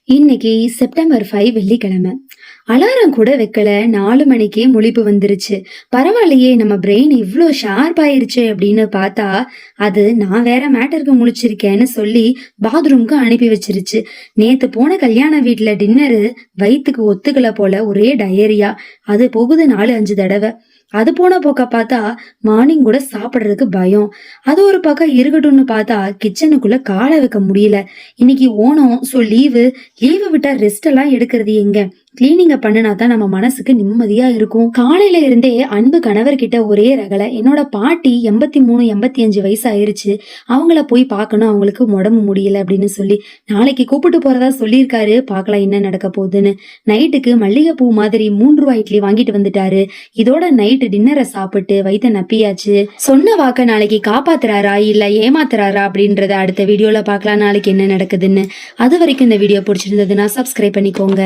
இன்னைக்கு செப்டம்பர் 5 வெள்ளிக்கிழமை. அலாரம் கூட வைக்கல, 4 மணிக்கே முழிப்பு வந்துருச்சு. பரவாயில்லையே, நம்ம பிரெயின் இவ்ளோ ஷார்ப் ஆயிருச்சு அப்படின்னு பார்த்தா அது நான் வேற மேட்டருக்கு முழிச்சிருக்கேன்னு சொல்லி பாத்ரூம்க்கு அனுப்பி வச்சிருச்சு. நேத்து போன கல்யாண வீட்டுல டின்னரு வயித்துக்கு ஒத்துக்கல போல, ஒரே டயரியா. அது போகுது 4-5 தடவை. அது போன போக்க பார்த்தா மார்னிங் கூட சாப்பிடுறதுக்கு பயம். அது ஒரு பக்கம் இருக்கட்டும்னு பார்த்தா கிச்சனுக்குள்ள காலை வைக்க முடியல. இன்னைக்கு ஓணம், சோ லீவு விட்டா ரெஸ்ட் எல்லாம் எடுக்கிறது எங்க? கிளீனிங்க பண்ணினா தான் நம்ம மனசுக்கு நிம்மதியா இருக்கும். காலையில இருந்தே அன்பு கணவர்கிட்ட ஒரே ரகலை. என்னோட பாட்டி 83-85 வயசு ஆயிருச்சு, அவங்கள போய் பார்க்கணும், அவங்களுக்கு உடம்பு முடியல அப்படின்னு சொல்லி நாளைக்கு கூப்பிட்டு போறதா சொல்லியிருக்காரு. பார்க்கலாம் என்ன நடக்க போகுதுன்னு. நைட்டுக்கு மல்லிகைப்பூ மாதிரி 3 ரூபாய் இட்லி வாங்கிட்டு வந்துட்டாரு. இதோட நைட்டு டின்னரை சாப்பிட்டு வயித்த நப்பியாச்சு. சொன்ன வாக்க நாளைக்கு காப்பாத்துறாரா இல்ல ஏமாத்துறாரா அப்படின்றத அடுத்த வீடியோல பார்க்கலாம், நாளைக்கு என்ன நடக்குதுன்னு. அது வரைக்கும் இந்த வீடியோ பிடிச்சிருந்ததுன்னா சப்ஸ்கிரைப் பண்ணிக்கோங்க.